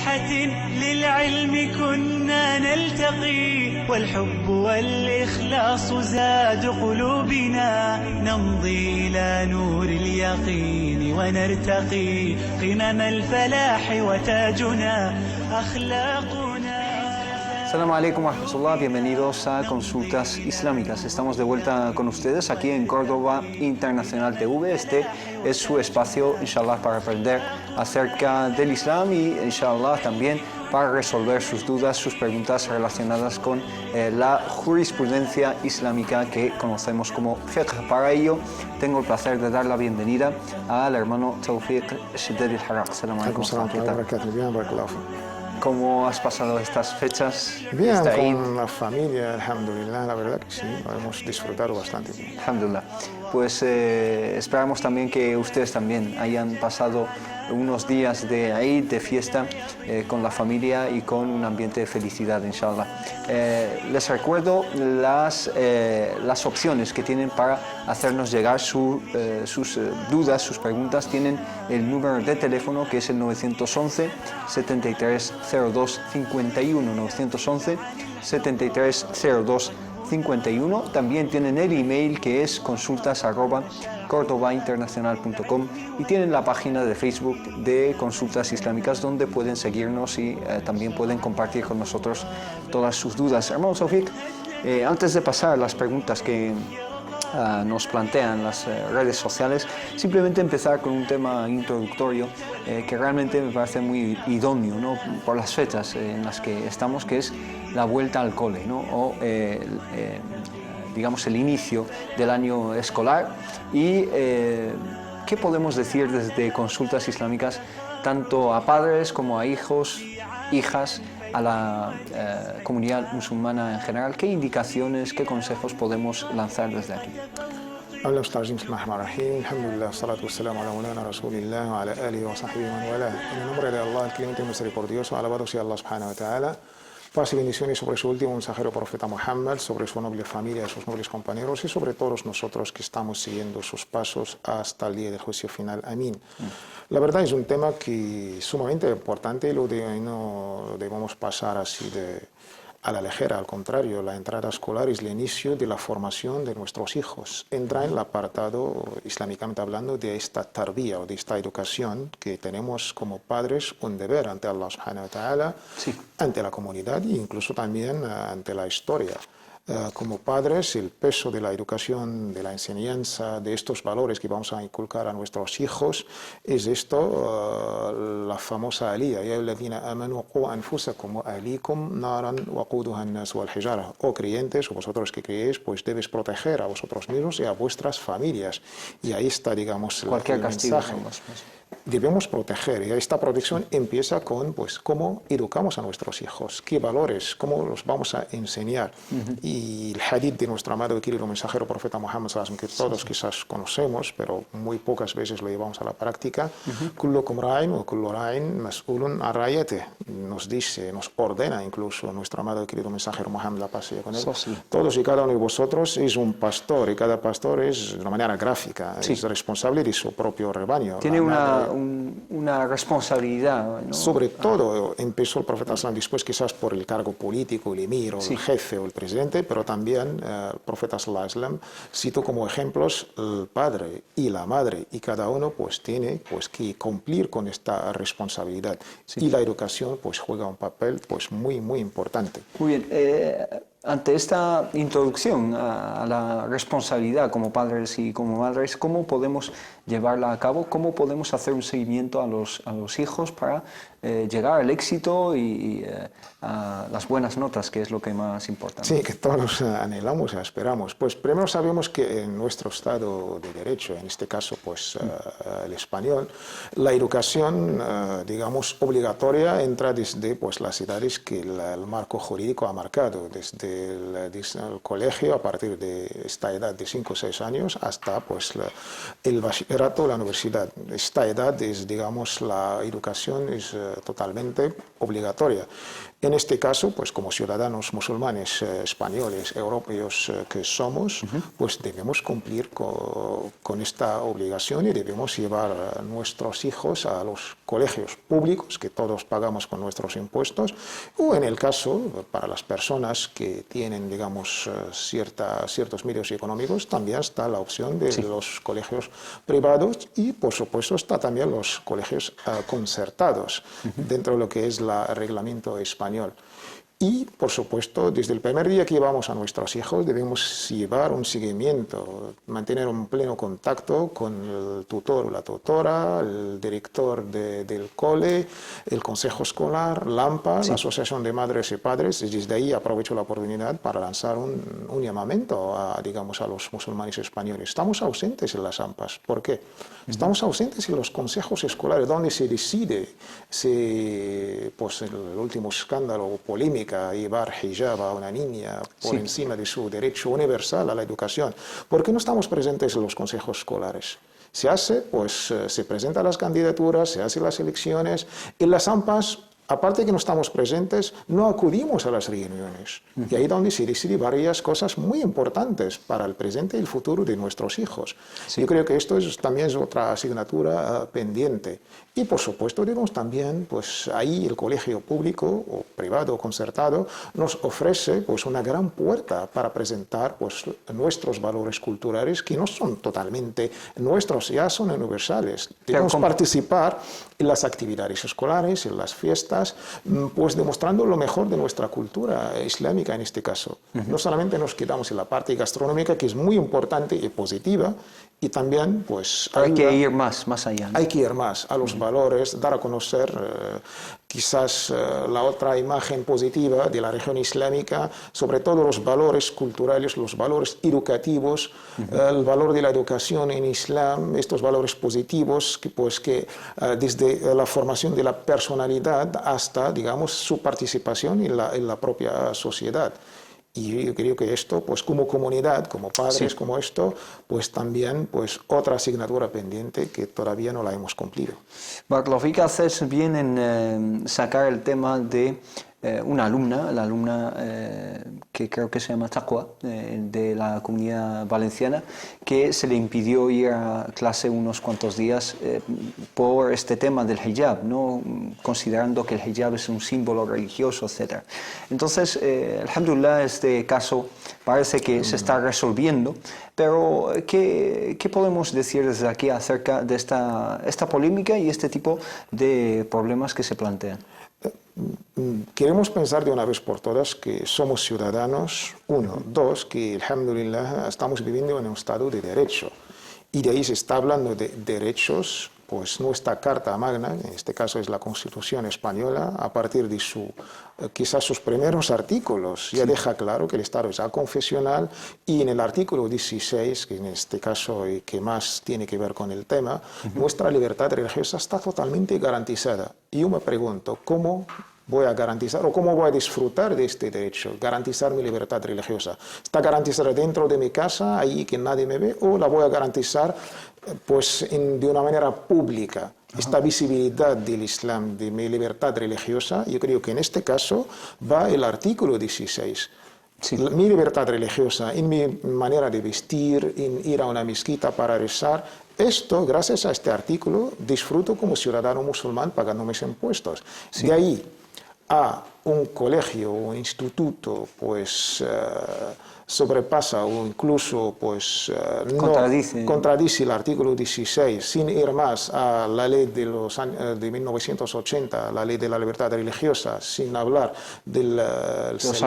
ساحة للعلم كنا نلتقي والحب والإخلاص زاد قلوبنا نمضي إلى نور اليقين ونرتقي قمم الفلاح وتاجنا أخلاقنا. Assalamu alaikum wa rahmatullah, bienvenidos a Consultas Islámicas. Estamos de vuelta con ustedes aquí en Córdoba Internacional TV. Este es su espacio, inshallah, para aprender acerca del Islam y, inshallah, también para resolver sus dudas, sus preguntas relacionadas con la jurisprudencia islámica que conocemos como fiqh. Para ello, tengo el placer de dar la bienvenida al hermano Tawfiq Shiddad al-Haraq. Assalamu alaikum. ¿Cómo has pasado estas fechas? Bien, con la familia, alhamdulillah, la verdad que sí, lo hemos disfrutado bastante bien. Alhamdulillah. Pues esperamos también que ustedes también hayan pasado unos días de Eid, de fiesta, con la familia y con un ambiente de felicidad, inshallah. Les recuerdo las opciones que tienen para hacernos llegar sus dudas, sus preguntas. Tienen el número de teléfono que es el 911 7302 51, 911 7302 51. También tienen el email que es consultas@cordobainternacional.com y tienen la página de Facebook de Consultas Islámicas donde pueden seguirnos y también pueden compartir con nosotros todas sus dudas. Hermano Tawfiq, antes de pasar a las preguntas que nos plantean las redes sociales, simplemente empezar con un tema introductorio que realmente me parece muy idóneo, ¿no?, por las fechas en las que estamos, que es la vuelta al cole, ¿no?, o digamos el inicio del año escolar. Y ¿qué podemos decir desde Consultas Islámicas tanto a padres como a hijos, hijas, a la comunidad musulmana en general? ¿Qué indicaciones, qué consejos podemos lanzar desde aquí? Hola, alhamdulillah, salatu wassalamu ala maulana rasulillah wa ala alihi wa sahbihi man wala. En el nombre de Allah, el clemente y misericordioso, alabado sea Allah subhanahu wa ta'ala. Paz y bendiciones sobre su último mensajero profeta Muhammad, sobre su noble familia, sus nobles compañeros y sobre todos nosotros que estamos siguiendo sus pasos hasta el día del juicio final. Amén. La verdad es un tema que es sumamente importante y no debemos pasar así a la ligera. Al contrario, la entrada escolar es el inicio de la formación de nuestros hijos. Entra en el apartado, islámicamente hablando, de esta tarbía o de esta educación que tenemos como padres un deber ante Allah subhanahu wa ta'ala, sí, ante la comunidad e incluso también ante la historia. Como padres, el peso de la educación, de la enseñanza, de estos valores que vamos a inculcar a nuestros hijos, es esto, la famosa aliyah, ya alladhina amanu qu anfusakum wa ahlikum naran waquduha an-nas wal hijara. Oh creyentes, o vosotros que creéis, pues debes proteger a vosotros mismos y a vuestras familias. Y ahí está, digamos, el mensaje. Debemos proteger, y esta protección empieza con, pues, cómo educamos a nuestros hijos, qué valores, cómo los vamos a enseñar. Y el hadith de nuestro amado y querido mensajero profeta Muhammad, que todos quizás conocemos, pero muy pocas veces lo llevamos a la práctica, kullukum ra'in wa kullu ra'in mas'ulun an ra'iyatihi. Nos dice, nos ordena incluso nuestro amado y querido mensajero Muhammad, la paz sea con él. Todos y cada uno de vosotros es un pastor, y cada pastor es, de una manera gráfica, es responsable de su propio rebaño. Tiene una responsabilidad, ¿no? Sobre todo empezó el profeta Islam después quizás por el cargo político, el emir o el jefe o el presidente, pero también el profeta Islam citó como ejemplos el padre y la madre, y cada uno pues tiene pues que cumplir con esta responsabilidad. Y la educación pues juega un papel pues muy importante. Muy bien. Ante esta introducción a la responsabilidad como padres y como madres, ¿cómo podemos llevarla a cabo? ¿Cómo podemos hacer un seguimiento a los hijos para llegar al éxito y a las buenas notas, que es lo que más importa? Sí, que todos anhelamos y esperamos. Pues primero sabemos que en nuestro Estado de Derecho, en este caso pues el español, la educación, digamos, obligatoria entra desde pues las edades que el marco jurídico ha marcado, desde el colegio a partir de esta edad de 5 o 6 años hasta pues el bachillerato o la universidad. Esta edad es, digamos, la educación es totalmente obligatoria. En este caso, pues como ciudadanos musulmanes españoles, europeos que somos, pues debemos cumplir con esta obligación y debemos llevar a nuestros hijos a los colegios públicos que todos pagamos con nuestros impuestos, o en el caso, para las personas que tienen, digamos, ciertos medios económicos, también está la opción de los colegios privados y, por supuesto, está también los colegios concertados dentro de lo que es el reglamento español. Y, por supuesto, desde el primer día que llevamos a nuestros hijos debemos llevar un seguimiento, mantener un pleno contacto con el tutor o la tutora, el director del cole, el consejo escolar, LAMPA, la Asociación de Madres y Padres. Y desde ahí aprovecho la oportunidad para lanzar un llamamiento a los musulmanes españoles. Estamos ausentes en las AMPAs. ¿Por qué? Estamos ausentes en los consejos escolares, donde se decide si, pues, el último escándalo o polémica, llevar hijab a una niña por encima de su derecho universal a la educación. ¿Por qué no estamos presentes en los consejos escolares? Se hace, pues se presentan las candidaturas, se hacen las elecciones, en las AMPAs, aparte de que no estamos presentes, no acudimos a las reuniones. Y ahí es donde se deciden varias cosas muy importantes para el presente y el futuro de nuestros hijos. Yo creo que esto también es otra asignatura pendiente. Y, por supuesto, digamos, también, pues ahí el colegio público o privado o concertado nos ofrece, pues, una gran puerta para presentar, pues, nuestros valores culturales que no son totalmente nuestros, ya son universales. Debemos participar en las actividades escolares, en las fiestas, pues demostrando lo mejor de nuestra cultura islámica en este caso. No solamente nos quedamos en la parte gastronómica, que es muy importante y positiva, y también, pues... Hay que ir más allá, ¿no? Hay que ir más a los valores, dar a conocer quizás la otra imagen positiva de la región islámica, sobre todo los valores culturales, los valores educativos, el valor de la educación en Islam, estos valores positivos que desde la formación de la personalidad hasta, digamos, su participación en la propia sociedad. Y yo creo que esto, pues como comunidad, como padres, como esto, pues también, pues otra asignatura pendiente que todavía no la hemos cumplido. Marc, lo que haces bien en sacar el tema de una alumna, la alumna que creo que se llama Taqwa, de la Comunidad Valenciana, que se le impidió ir a clase unos cuantos días por este tema del hijab, ¿no? Considerando que el hijab es un símbolo religioso, etc. Entonces, alhamdulillah, este caso parece que se está resolviendo, pero ¿qué podemos decir desde aquí acerca de esta polémica y este tipo de problemas que se plantean? Queremos pensar de una vez por todas que somos ciudadanos, uno. Dos, que, alhamdulillah, estamos viviendo en un estado de derecho. Y de ahí se está hablando de derechos, pues nuestra Carta Magna, en este caso es la Constitución Española, a partir de quizás sus primeros artículos, ya deja claro que el Estado es aconfesional, y en el artículo 16, que en este caso y que más tiene que ver con el tema, nuestra libertad religiosa está totalmente garantizada. Y yo me pregunto, ¿cómo voy a garantizar o cómo voy a disfrutar de este derecho, garantizar mi libertad religiosa? ¿Está garantizada dentro de mi casa, ahí que nadie me ve, o la voy a garantizar pues de una manera pública? Esta visibilidad del Islam, de mi libertad religiosa, yo creo que en este caso va el artículo 16. Mi libertad religiosa, en mi manera de vestir, en ir a una mezquita para rezar, esto, gracias a este artículo, disfruto como ciudadano musulmán pagando mis impuestos. De ahí a un colegio o un instituto, pues sobrepasa o incluso pues contradice el artículo 16, sin ir más a la ley de 1980, la ley de la libertad religiosa, sin hablar de los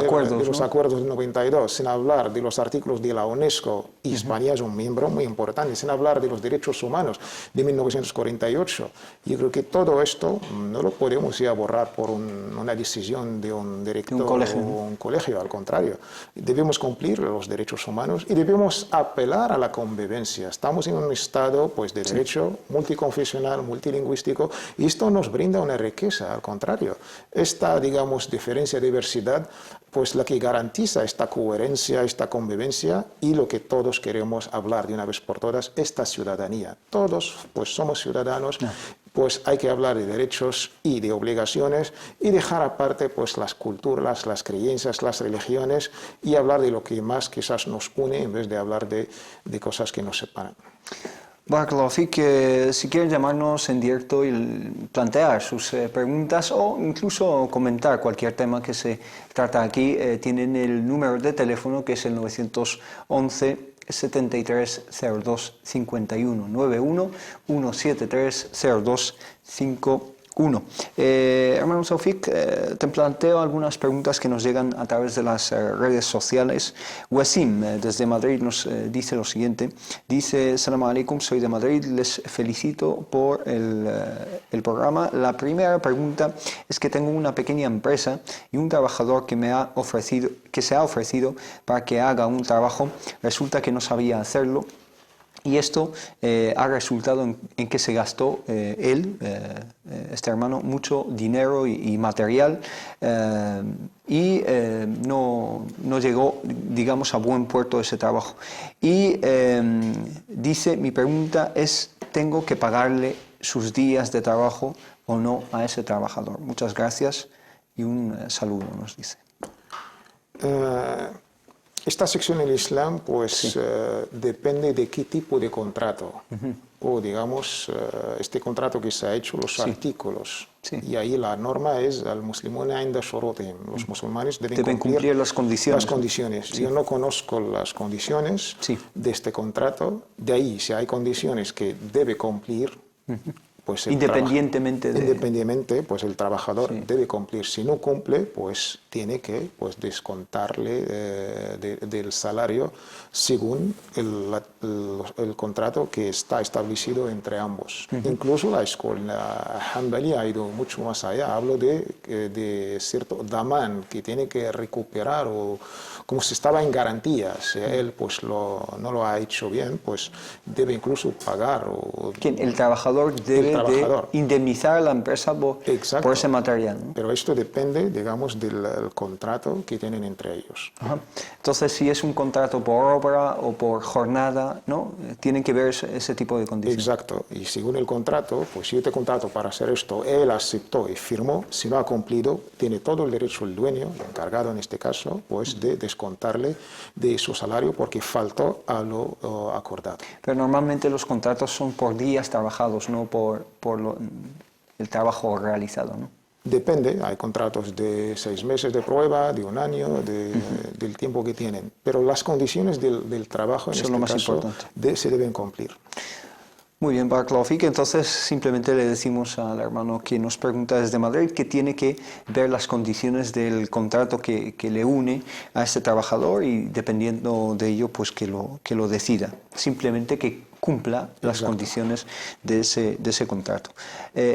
acuerdos del 92, sin hablar de los artículos de la UNESCO, y España es un miembro muy importante, sin hablar de los derechos humanos de 1948. Yo creo que todo esto no lo podemos ya borrar por una decisión de un director o un colegio, al contrario. Debemos cumplir los derechos humanos y debemos apelar a la convivencia. Estamos en un estado pues, de derecho multiconfesional, multilingüístico, y esto nos brinda una riqueza, al contrario. Esta, digamos, diferencia, diversidad, pues la que garantiza esta coherencia, esta convivencia y lo que todos queremos hablar de una vez por todas, esta ciudadanía. Todos pues somos ciudadanos, pues hay que hablar de derechos y de obligaciones y dejar aparte pues las culturas, las creencias, las religiones y hablar de lo que más quizás nos une en vez de hablar de cosas que nos separan. Barakallahu fik, si quieren llamarnos en directo y plantear sus preguntas o incluso comentar cualquier tema que se trata aquí, tienen el número de teléfono que es el 911 73 02 51 91 173 02 51. Hermano Taufik, te planteo algunas preguntas que nos llegan a través de las redes sociales. Wasim, desde Madrid, nos dice lo siguiente. Dice, Salam alaikum, soy de Madrid, les felicito por el programa. La primera pregunta es que tengo una pequeña empresa y un trabajador que se ha ofrecido para que haga un trabajo, resulta que no sabía hacerlo. Y esto ha resultado en que se gastó este hermano, mucho dinero y material y no llegó, digamos, a buen puerto ese trabajo. Y dice, mi pregunta es, ¿tengo que pagarle sus días de trabajo o no a ese trabajador? Muchas gracias y un saludo, nos dice. Esta sección del Islam, pues, sí. Depende de qué tipo de contrato, o digamos, este contrato que se ha hecho, los artículos. Sí. Y ahí la norma es, al muslimuna inda shurutihim, los musulmanes deben cumplir las condiciones. Sí. Yo no conozco las condiciones de este contrato, de ahí, si hay condiciones que debe cumplir, pues independientemente, pues el trabajador debe cumplir. Si no cumple, pues tiene que descontarle del salario según el contrato que está establecido entre ambos. Incluso la escuela Hanbali ha ido mucho más allá. Hablo de cierto daman que tiene que recuperar, o como si estaba en garantía. Si él pues no lo ha hecho bien, pues debe incluso pagar. ¿Quién? El trabajador debe de indemnizar a la empresa por ese material, ¿no? Pero esto depende, digamos, del contrato que tienen entre ellos. Ajá. Entonces, si es un contrato por obra o por jornada, ¿no? Tienen que ver ese tipo de condiciones. Exacto. Y según el contrato, pues si yo te contrato para hacer esto, él aceptó y firmó, si no ha cumplido, tiene todo el derecho el dueño, el encargado en este caso, pues de descontarle de su salario porque faltó a lo acordado. Pero normalmente los contratos son por días trabajados, no por el trabajo realizado, ¿no? Depende, hay contratos de 6 meses de prueba, de 1 año, del tiempo que tienen. Pero las condiciones del trabajo en este caso se deben cumplir. Muy bien, Barakallahu Fik. Entonces simplemente le decimos al hermano que nos pregunta desde Madrid que tiene que ver las condiciones del contrato que le une a este trabajador y dependiendo de ello pues que lo decida. Simplemente que cumpla las condiciones de ese contrato.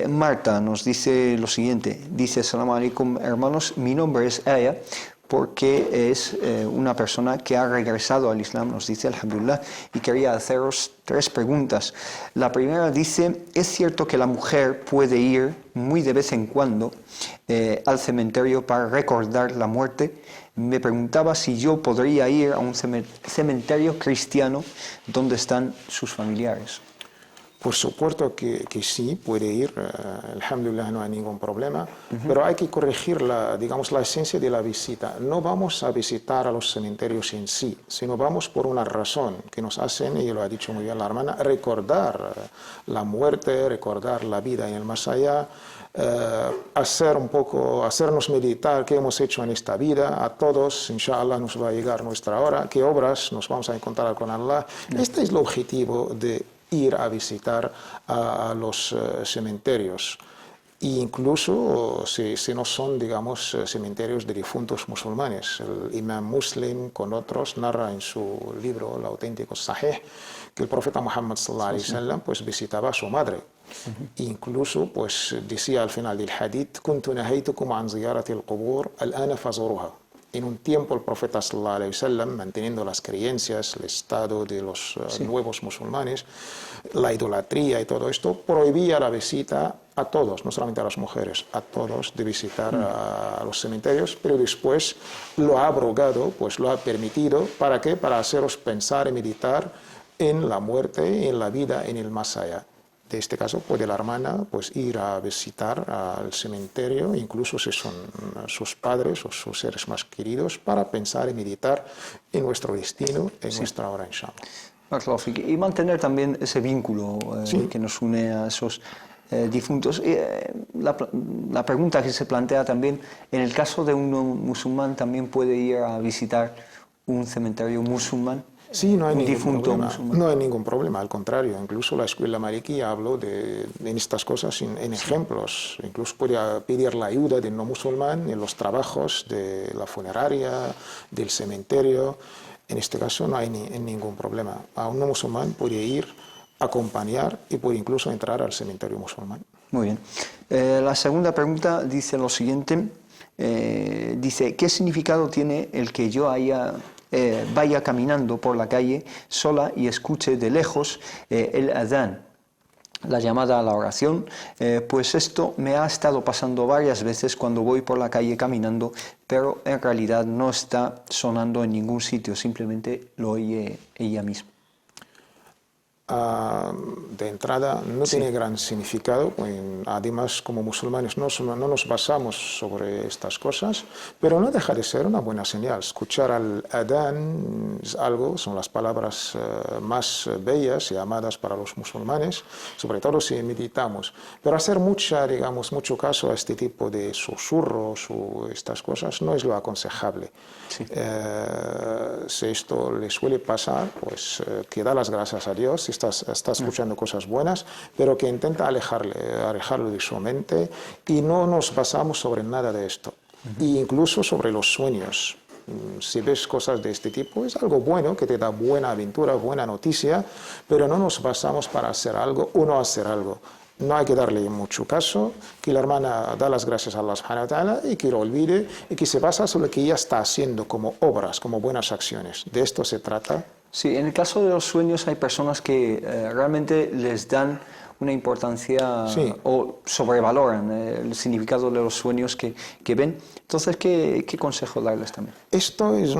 Marta nos dice lo siguiente, dice, Salam alaikum, hermanos, mi nombre es Aya, porque es una persona que ha regresado al Islam, nos dice, alhamdulillah, y quería haceros 3 preguntas. La primera dice, ¿es cierto que la mujer puede ir muy de vez en cuando al cementerio para recordar la muerte? Me preguntaba si yo podría ir a un cementerio cristiano donde están sus familiares. Por supuesto que sí, puede ir, alhamdulillah, no hay ningún problema, pero hay que corregir la esencia de la visita. No vamos a visitar a los cementerios en sí, sino vamos por una razón que nos hacen, y lo ha dicho muy bien la hermana, recordar la muerte, recordar la vida en el más allá, hacernos meditar qué hemos hecho en esta vida. A todos, inshallah, nos va a llegar nuestra hora, qué obras nos vamos a encontrar con Allah. Este es el objetivo de ir a visitar a los cementerios. E incluso si no son, digamos, cementerios de difuntos musulmanes. El imam Muslim con otros narra en su libro, el auténtico Sahih, que el profeta Muhammad sallallahu alaihi wasallam pues visitaba a su madre. Incluso pues decía al final del hadith, kuntu nahaytukum an ziyarati al-qubur, al-ana fazuruha. En un tiempo el profeta sallallahu alaihi wasallam, manteniendo las creencias, el estado de los nuevos musulmanes, la idolatría y todo esto, prohibía la visita a todos, no solamente a las mujeres, a todos de visitar a los cementerios, pero después lo ha abrogado, pues lo ha permitido. ¿Para qué? Para haceros pensar y meditar en la muerte, en la vida, en el más allá. De este caso puede la hermana pues ir a visitar al cementerio, incluso si son sus padres o sus seres más queridos, para pensar y meditar en nuestro destino, en nuestra hora, inshallah. Y mantener también ese vínculo que nos une a esos difuntos. La pregunta que se plantea también, en el caso de un musulmán, ¿también puede ir a visitar un cementerio musulmán? Sí, no hay un ningún difunto problema. musulmán. No hay ningún problema, al contrario. Incluso la escuela maliki habló en estas cosas en ejemplos. Incluso puede pedir la ayuda del no musulmán en los trabajos de la funeraria, del cementerio. En este caso no hay ningún problema. A un no musulmán puede ir, acompañar y puede incluso entrar al cementerio musulmán. Muy bien. La segunda pregunta dice lo siguiente. Dice, ¿qué significado tiene el que yo vaya caminando por la calle sola y escuche de lejos el adán, la llamada a la oración? Pues esto me ha estado pasando varias veces cuando voy por la calle caminando, pero en realidad no está sonando en ningún sitio, simplemente lo oye ella misma. De entrada no tiene gran significado, además como musulmanes no nos basamos sobre estas cosas, pero no deja de ser una buena señal. Escuchar al adán es algo, son las palabras más bellas y amadas para los musulmanes, sobre todo si meditamos, pero hacer mucho caso a este tipo de susurros o estas cosas no es lo aconsejable. Sí. Si esto le suele pasar, pues que da las gracias a Dios, si está escuchando cosas buenas, pero que intenta alejarlo de su mente y no nos basamos sobre nada de esto. E incluso sobre los sueños. Si ves cosas de este tipo, es algo bueno, que te da buena aventura, buena noticia, pero no nos basamos para hacer algo o no hacer algo. No hay que darle mucho caso, que la hermana da las gracias a Allah subhanahu wa ta'ala y que lo olvide y que se basa sobre lo que ella está haciendo como obras, como buenas acciones. De esto se trata. Sí, en el caso de los sueños hay personas que realmente les dan una importancia o sobrevaloran el significado de los sueños que ven. Entonces, ¿qué consejo darles también? Esto es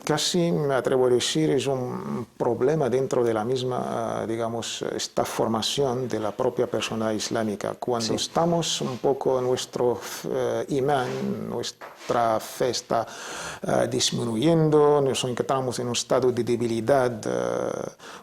casi, me atrevo a decir, es un problema dentro de la misma, digamos, esta formación de la propia persona islámica. Cuando estamos un poco, nuestro imán, nuestra fe está disminuyendo, nos encontramos en un estado de debilidad,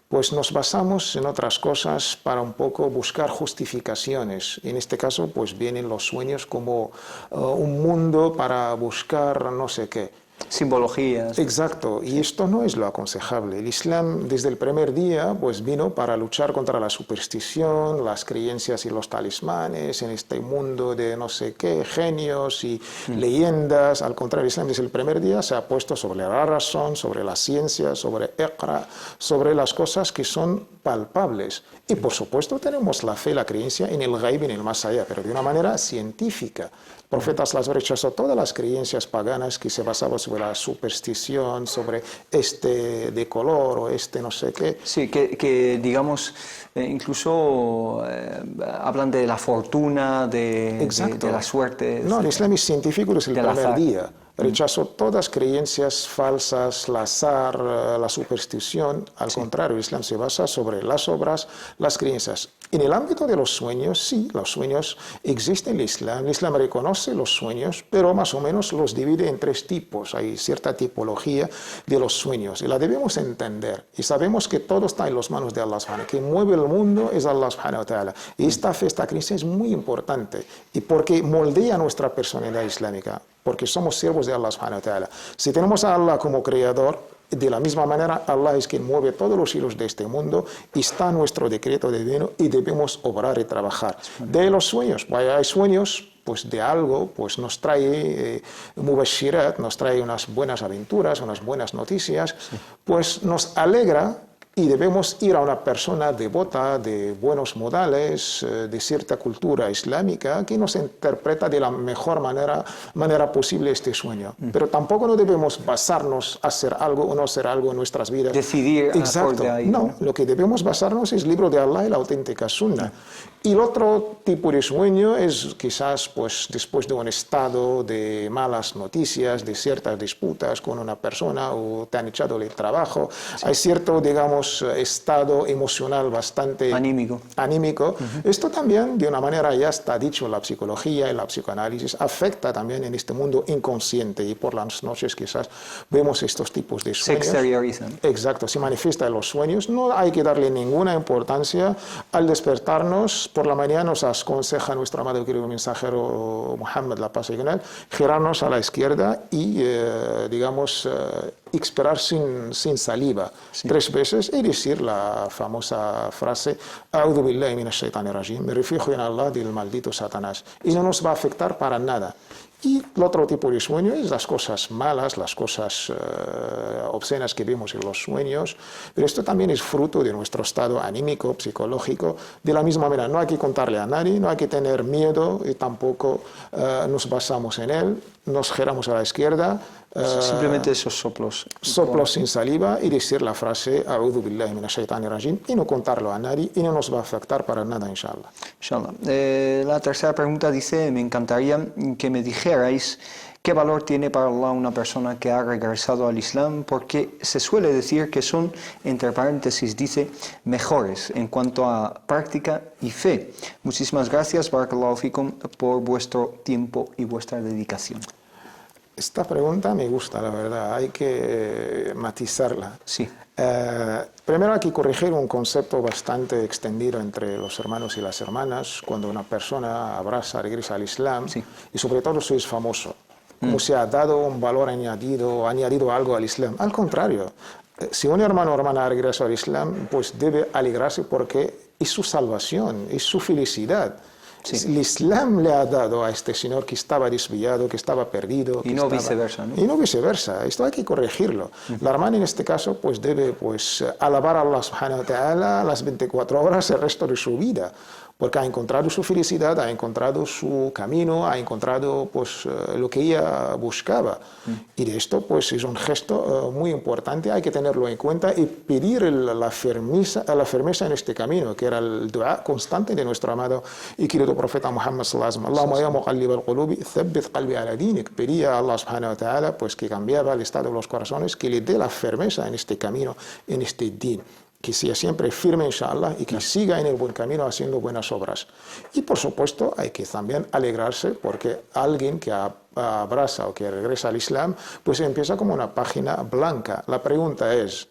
pues nos basamos en otras cosas para un poco buscar justificaciones. En este caso, pues vienen los sueños como un mundo para buscar no sé qué. Simbologías. Exacto, y esto no es lo aconsejable. El Islam desde el primer día pues vino para luchar contra la superstición, las creencias y los talismanes en este mundo de no sé qué, genios y leyendas. Al contrario, el Islam desde el primer día se ha puesto sobre la razón, sobre la ciencia, sobre Iqra, sobre las cosas que son palpables. Y por supuesto tenemos la fe, la creencia en el ghaib, en el más allá, pero de una manera científica. Profetas las rechazó todas las creencias paganas que se basaban sobre la superstición, sobre este de color o este no sé qué. Sí, que digamos, incluso hablan de la fortuna, de la suerte. No, el Islam es científico desde el primer azar. día. Rechazó todas creencias falsas, el azar, la superstición. Al contrario, el Islam se basa sobre las obras, las creencias. En el ámbito de los sueños, sí, los sueños existen en el Islam. El Islam reconoce los sueños, pero más o menos los divide en tres tipos. Hay cierta tipología de los sueños y la debemos entender. Y sabemos que todo está en las manos de Allah subhanahu wa ta'ala. Que mueve el mundo es Allah subhanahu wa ta'ala. Y esta fe, esta creencia es muy importante y porque moldea nuestra personalidad islámica. Porque somos siervos de Allah subhanahu wa ta'ala. Si tenemos a Allah como creador, de la misma manera Allah es quien mueve todos los hilos de este mundo y está nuestro decreto divino y debemos obrar y trabajar. De los sueños, hay sueños pues de algo, pues nos trae mubashirat, nos trae unas buenas aventuras, unas buenas noticias, pues nos alegra. Y debemos ir a una persona devota, de buenos modales, de cierta cultura islámica, que nos interpreta de la mejor manera posible este sueño. Pero tampoco no debemos basarnos a hacer algo o no hacer algo en nuestras vidas. Decidir. Exacto. Ahí, no, lo que debemos basarnos es el libro de Allah y la auténtica sunna. Y el otro tipo de sueño es quizás pues, después de un estado de malas noticias, de ciertas disputas con una persona o te han echado el trabajo. Hay cierto, digamos, digamos, estado emocional bastante anímico. Esto también, de una manera, ya está dicho en la psicología, en la psicoanálisis, afecta también en este mundo inconsciente, y por las noches quizás vemos estos tipos de sueños. Se exteriorizan. Exacto, se manifiesta en los sueños. No hay que darle ninguna importancia. Al despertarnos por la mañana nos aconseja nuestro amado y querido mensajero Muhammad, la paz y con él, girarnos a la izquierda y, digamos, expirar sin saliva 3 veces y decir la famosa frase A'udhu billahi minash shaitanir rajim, me refugio en Allah del maldito Satanás, y no nos va a afectar para nada. Y el otro tipo de sueño es las cosas malas, las cosas obscenas que vemos en los sueños, pero esto también es fruto de nuestro estado anímico, psicológico. De la misma manera, no hay que contarle a nadie, no hay que tener miedo y tampoco nos basamos en él, nos giramos a la izquierda. Simplemente esos soplos. Soplos sin saliva y decir la frase A'udhu billahi minash shaitanir rajim y no contarlo a nadie y no nos va a afectar para nada, inshallah. Inshallah. La tercera pregunta dice, me encantaría que me dijerais qué valor tiene para Allah una persona que ha regresado al Islam, porque se suele decir que son, entre paréntesis, dice, mejores en cuanto a práctica y fe. Muchísimas gracias, Barakallahu fikum, por vuestro tiempo y vuestra dedicación. Esta pregunta me gusta, la verdad, hay que matizarla. Sí. Primero hay que corregir un concepto bastante extendido entre los hermanos y las hermanas cuando una persona abraza, regresa al Islam, sí, y sobre todo si es famoso, como se ha dado un valor añadido algo al Islam. Al contrario, si un hermano o hermana regresa al Islam, pues debe alegrarse porque es su salvación, es su felicidad. Sí. El Islam le ha dado a este señor que estaba desviado, que estaba perdido. Y no viceversa, ¿no? Y no viceversa. Esto hay que corregirlo. La hermana en este caso pues debe alabar a Allah subhanahu wa ta'ala las 24 horas el resto de su vida, porque ha encontrado su felicidad, ha encontrado su camino, ha encontrado pues lo que ella buscaba. Y de esto pues es un gesto muy importante, hay que tenerlo en cuenta y pedir la firmeza en este camino, que era el dua constante de nuestro amado y querido profeta Muhammad sallallahu alaihi wasallam. Allahumma ya muqallib al-qulubi, thabbit qalbi ala dinik. Pedía a Allah subhanahu wa ta'ala pues que cambiaba el estado de los corazones, que le dé la firmeza en este camino, en este din, que sea siempre firme, inshallah, y que siga en el buen camino haciendo buenas obras. Y por supuesto hay que también alegrarse porque alguien que abraza o que regresa al Islam, pues empieza como una página blanca. La pregunta es,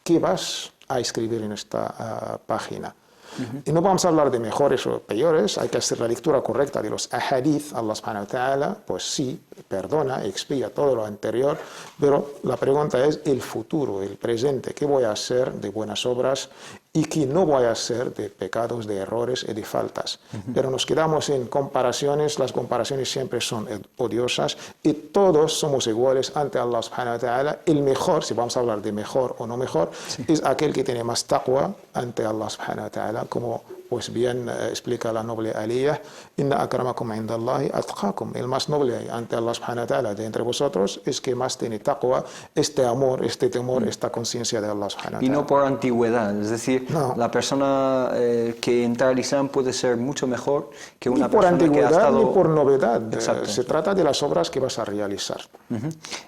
¿qué vas a escribir en esta página? Y no vamos a hablar de mejores o peores, hay que hacer la lectura correcta de los ahadith. Allah subhanahu wa ta'ala, pues sí, perdona, expía todo lo anterior, pero la pregunta es el futuro, el presente, ¿qué voy a hacer de buenas obras y qué no voy a hacer de pecados, de errores y de faltas? Pero nos quedamos en comparaciones, las comparaciones siempre son odiosas y todos somos iguales ante Allah subhanahu wa ta'ala. El mejor, si vamos a hablar de mejor o no mejor, es aquel que tiene más taqwa ante Allah subhanahu wa ta'ala, como pues bien explica la noble Aliyah, inna akramakum indallahi atqakum. El más noble ante Allah subhanahu wa ta'ala de entre vosotros es que más tiene taqwa, este amor, este temor, esta conciencia de Allah subhanahu wa ta'ala. Y no por antigüedad, es decir, la persona que entra al Islam puede ser mucho mejor que una persona que ha estado... Ni por antigüedad ni por novedad. Exacto. Se trata de las obras que vas a realizar.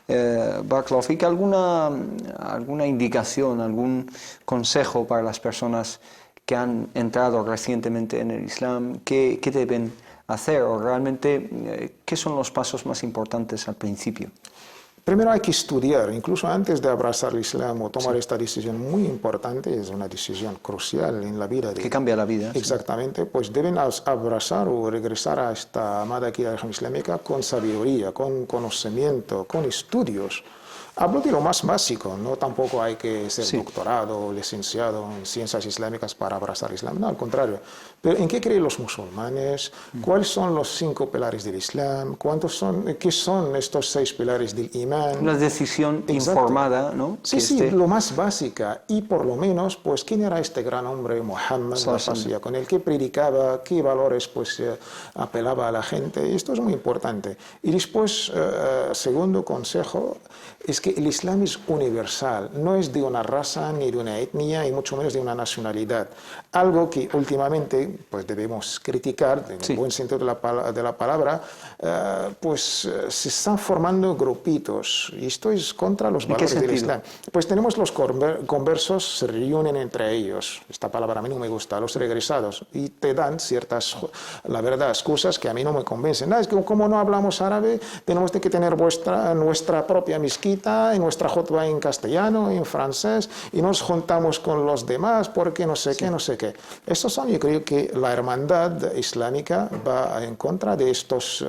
Barakallahu fik, ¿alguna indicación, algún consejo para las personas que han entrado recientemente en el Islam? ¿Qué deben hacer? O realmente, ¿qué son los pasos más importantes al principio? Primero hay que estudiar, incluso antes de abrazar el Islam o tomar esta decisión muy importante, es una decisión crucial en la vida. Que cambia la vida. Exactamente, pues deben abrazar o regresar a esta amada religión islámica con sabiduría, con conocimiento, con estudios. Hablo de lo más básico, no tampoco hay que ser doctorado o licenciado en ciencias islámicas para abrazar el Islam, no, al contrario. Pero ¿en qué creen los musulmanes? ¿Cuáles son los 5 pilares del Islam? ¿Qué son estos 6 pilares del imán? Una decisión informada, ¿no? Sí, lo más básica. Y por lo menos, pues, ¿quién era este gran hombre, Muhammad, con el que predicaba? ¿Qué valores, pues, apelaba a la gente? Esto es muy importante. Y después, segundo consejo, es que el Islam es universal, no es de una raza ni de una etnia y mucho menos de una nacionalidad. Algo que últimamente pues debemos criticar, en el buen sentido de la palabra, se están formando grupitos y esto es contra los valores del Islam. Pues tenemos los conversos, se reúnen entre ellos, esta palabra a mí no me gusta, los regresados, y te dan ciertas, la verdad, excusas que a mí no me convencen. Es que como no hablamos árabe, tenemos que tener nuestra propia mezquita, y nuestra khutba en castellano, en francés, y nos juntamos con los demás porque no sé qué, no sé qué. Estos son, yo creo que la hermandad islámica va en contra de estos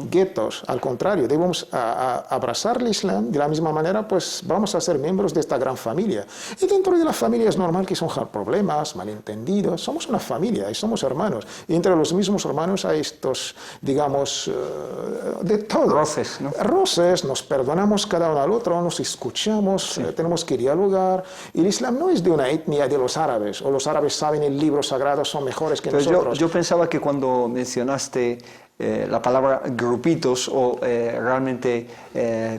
guetos. Al contrario, debemos abrazar el Islam de la misma manera, pues vamos a ser miembros de esta gran familia. Y dentro de la familia es normal que surjan problemas, malentendidos. Somos una familia y somos hermanos. Y entre los mismos hermanos hay estos, digamos, de todo. Roces, ¿no? Roces, nos perdonamos cada uno al otro, nos escuchamos, tenemos que dialogar. Y el Islam no es de una etnia de los árabes, o los árabes saben el libro sagrado, son mejores que nosotros. Yo pensaba que cuando mencionaste la palabra grupitos o realmente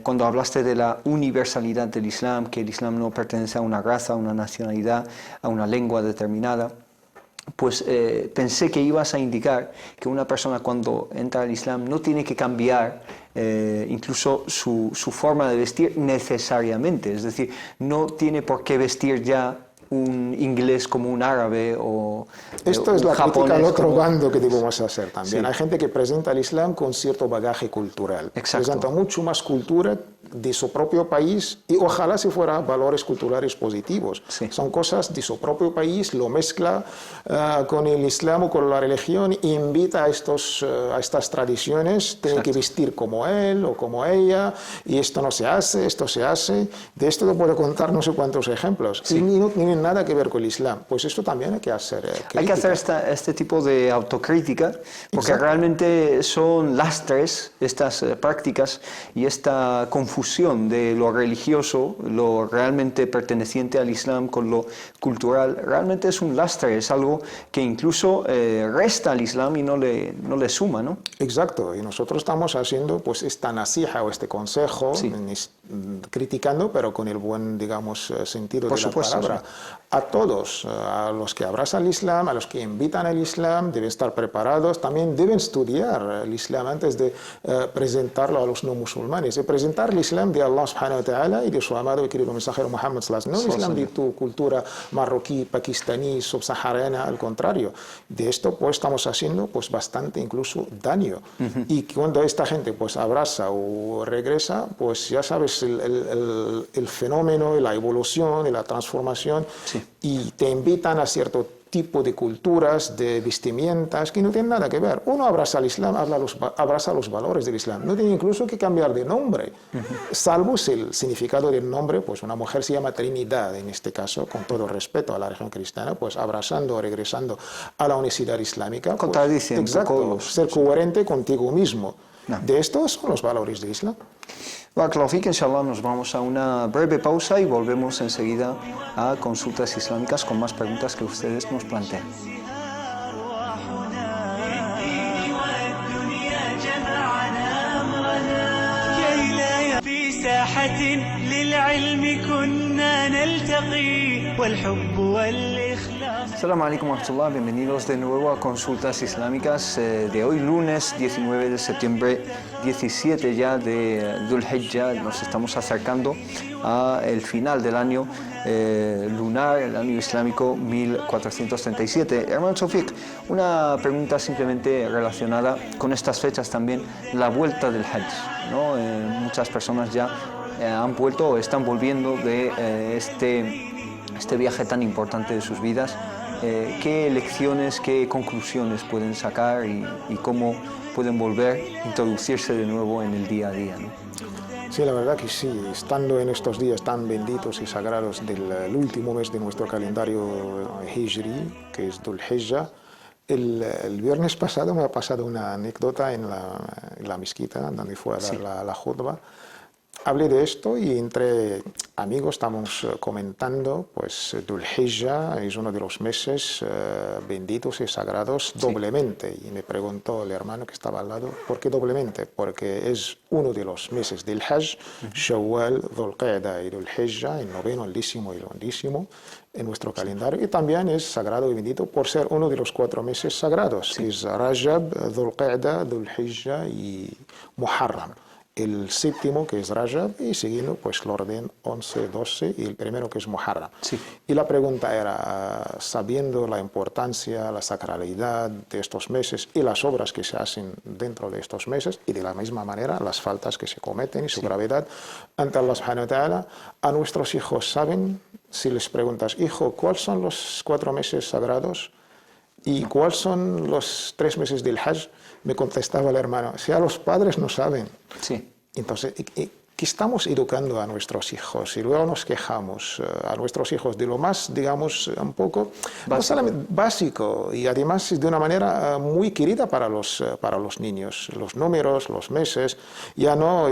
cuando hablaste de la universalidad del Islam, que el Islam no pertenece a una raza, a una nacionalidad, a una lengua determinada, pues pensé que ibas a indicar que una persona cuando entra al Islam no tiene que cambiar incluso su forma de vestir necesariamente, es decir, no tiene por qué vestir ya un inglés como un árabe o esto es la crítica al otro como... bando que debemos hacer también. Sí. Hay gente que presenta el Islam con cierto bagaje cultural. Exacto. Presenta mucho más cultura de su propio país y ojalá si fuera valores culturales positivos. Sí. Son cosas de su propio país, lo mezcla con el Islam o con la religión e invita a estas tradiciones. Tiene que vestir como él o como ella y esto no se hace, esto se hace. De esto te puedo contar no sé cuántos ejemplos. Sí. Y no tienen nada que ver con el Islam. Pues esto también hay que hacer. Hay que hacer este tipo de autocrítica porque Exacto. realmente son lastres estas prácticas y esta confusión de lo religioso, lo realmente perteneciente al Islam con lo cultural, realmente es un lastre, es algo que incluso resta al Islam y no le suma, ¿no? Exacto, y nosotros estamos haciendo pues esta nasija o este consejo, criticando, pero con el buen, digamos, sentido Por de supuesto, la palabra. A todos, a los que abrazan el Islam, a los que invitan al Islam, deben estar preparados, también deben estudiar el Islam antes de presentarlo a los no musulmanes, y presentar el Islam de Allah subhanahu wa ta'ala y de su amado y querido mensajero Muhammad sallallahu alaihi wasallam, no el Islam de tu cultura marroquí, pakistaní, subsahariana, al contrario. De esto pues estamos haciendo pues bastante incluso daño. Y cuando esta gente pues abraza o regresa, pues ya sabes el fenómeno, la evolución y la transformación, y te invitan a cierto tipo de culturas, de vestimentas que no tienen nada que ver. Uno abraza al Islam, abraza los valores del Islam. No tiene incluso que cambiar de nombre, salvo si el significado del nombre, pues una mujer se llama Trinidad, en este caso, con todo respeto a la religión cristiana, pues abrazando o regresando a la unicidad islámica. Contradiciendo. Pues, exacto, ser coherente contigo mismo. De estos son los valores del Islam. Barakallahu fik, inshallah nos vamos a una breve pausa y volvemos enseguida a consultas islámicas con más preguntas que ustedes nos planteen. Assalamu alaikum wa rahmatullah, bienvenidos de nuevo a Consultas Islámicas de hoy lunes 19 de septiembre, 17 ya de Dhul Hijjah. Nos estamos acercando al final del año lunar, el año islámico 1437. Hermano Tawfiq, una pregunta simplemente relacionada con estas fechas también, la vuelta del Hajj, ¿no? Muchas personas ya han vuelto o están volviendo de este viaje tan importante de sus vidas. ¿Qué lecciones, qué conclusiones pueden sacar y cómo pueden volver a introducirse de nuevo en el día a día, ¿no? Sí, la verdad que sí, estando en estos días tan benditos y sagrados del último mes de nuestro calendario Hijri, que es Dhul Hijjah, el viernes pasado me ha pasado una anécdota en la mezquita donde fue a dar la khutbah. hablé de esto y entre amigos estamos comentando, pues Dhul Hijjah es uno de los meses benditos y sagrados doblemente. Y me preguntó el hermano que estaba al lado, ¿por qué doblemente? Porque es uno de los meses del Hajj, Shawwal, Dhul Qa'dah y Dhul Hijjah, el noveno, el décimo y el undécimo en nuestro calendario, y también es sagrado y bendito por ser uno de los 4 meses sagrados, que es Rajab, Dhul Qa'dah, Dhul Hijjah y Muharram. El séptimo, que es Rajab, y siguiendo pues el orden 11, 12 y el primero, que es Muharram. Sí. Y la pregunta era, sabiendo la importancia, la sacralidad de estos meses y las obras que se hacen dentro de estos meses, y de la misma manera las faltas que se cometen y su gravedad ante Allah subhanahu wa ta'ala, a nuestros hijos saben, si les preguntas, hijo, ¿cuáles son los 4 meses sagrados? ¿Y cuáles son los 3 meses del Hajj? Me contestaba el hermano, si a los padres no saben. Sí. Entonces, ¿qué estamos educando a nuestros hijos? Y luego nos quejamos a nuestros hijos de lo más, digamos, un poco básico, y además de una manera muy querida para los niños. Los números, los meses, ya no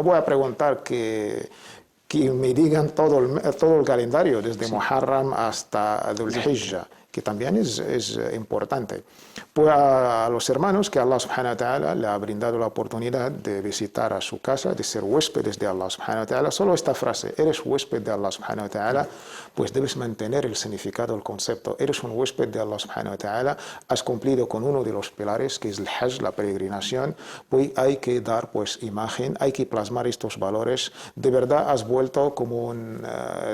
voy a preguntar que me digan todo el calendario, desde Muharram hasta Dhul Hijjah, que también es importante. Pues a los hermanos que Allah subhanahu wa ta'ala le ha brindado la oportunidad de visitar a su casa, de ser huéspedes de Allah subhanahu wa ta'ala, solo esta frase, eres huésped de Allah subhanahu wa ta'ala, pues debes mantener el significado, el concepto. Eres un huésped de Allah subhanahu wa ta'ala, has cumplido con uno de los pilares, que es el Hajj, la peregrinación, pues hay que dar pues imagen, hay que plasmar estos valores. De verdad has vuelto como un,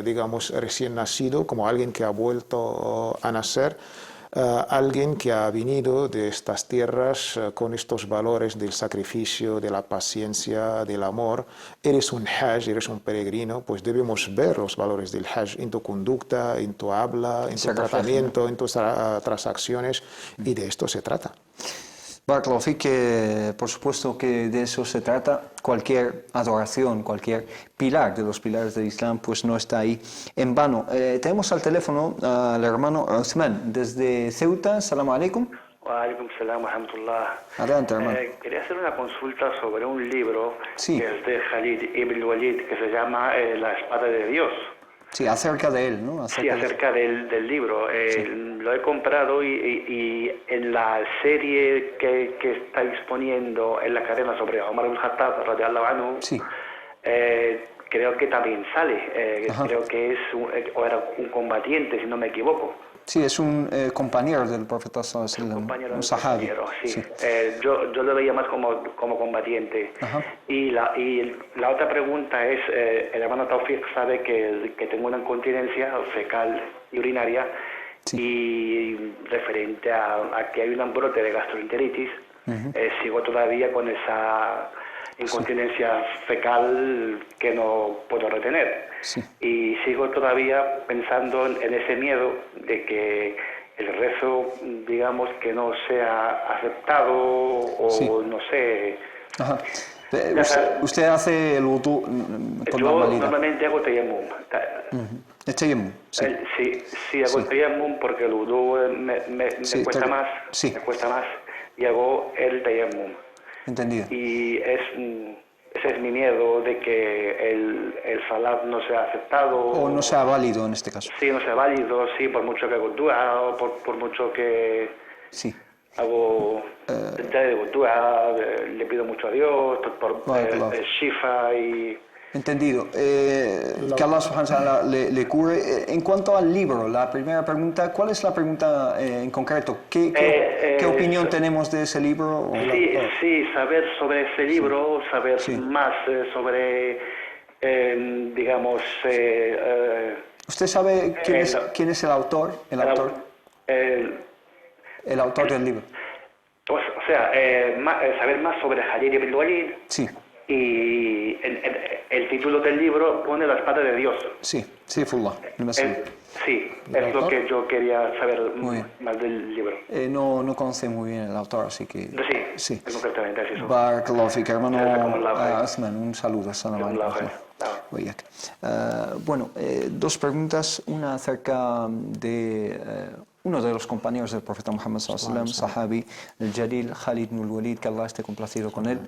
digamos, recién nacido, como alguien que ha vuelto a nacer, alguien que ha venido de estas tierras con estos valores del sacrificio, de la paciencia, del amor. Eres un hajj, eres un peregrino, pues debemos ver los valores del hajj en tu conducta, en tu habla, en tu tratamiento, en tus transacciones, y de esto se trata. Barakallahu fik, que por supuesto que de eso se trata. Cualquier adoración, cualquier pilar de los pilares del Islam, pues no está ahí en vano. Tenemos al teléfono al hermano Uthman desde Ceuta. Salamu alaikum. Wa alaikum salam wa rahmatullah. Adelante, hermano. Quería hacer una consulta sobre un libro Sí. que es de Khalid ibn Walid, que se llama La espada de Dios. Sí, acerca de él, ¿no? Acerca del libro. Lo he comprado y en la serie que está disponiendo en la cadena sobre Omar ibn Khattab, radiyallahu anhu, Sí. Creo que también sale. Creo que o era un combatiente, si no me equivoco. Sí, es un compañero del profeta sallallahu alaihi wasallam, un sahabi. Sí. Yo lo veía más como combatiente. Ajá. Y la otra pregunta es, el hermano Tawfiq sabe que tengo una incontinencia fecal y urinaria, Sí. y referente a que hay un brote de gastroenteritis, sigo todavía con esa incontinencia fecal que no puedo retener. Sí. Y sigo todavía pensando en ese miedo de que el rezo, digamos, que no sea aceptado o Sí. no sé. Ajá. ¿Usted hace el wudu con Yo normalidad? normalmente hago tayammum. El tayammum, sí. Sí, hago tayammum porque el wudu me Sí, cuesta más. sí. Me cuesta más y hago el tayammum. Entendido. Y ese es mi miedo de que el salat no sea aceptado. O no sea válido en este caso. Sí, no sea válido, sí, por mucho que hago dua, o por mucho que Sí. hago dua, le pido mucho a Dios, por el shifa y... Entendido. Que Allah subhanahu wa ta'ala le cure. En cuanto al libro, la primera pregunta, ¿cuál es la pregunta en concreto? ¿Qué opinión tenemos de ese libro? Sí, saber sobre ese libro, saber más sobre, digamos... ¿Usted sabe quién es el autor? El autor del libro. O sea, saber más sobre Khalid ibn Walid. Sí. Y el título del libro pone La espada de Dios. Sí, Sayfullah. Sí, es lo que yo quería saber más del libro. No conoce muy bien el autor, así que... Sí. Concretamente es eso. Barakallahu fik, hermano Uthman, un saludo. Assalamu alaikum. Bueno, 2 preguntas, una acerca de uno de los compañeros del profeta Muhammad sallallahu alaihi wasallam, sahabi, el Jalil Khalid ibn Walid, que Allah esté complacido con él.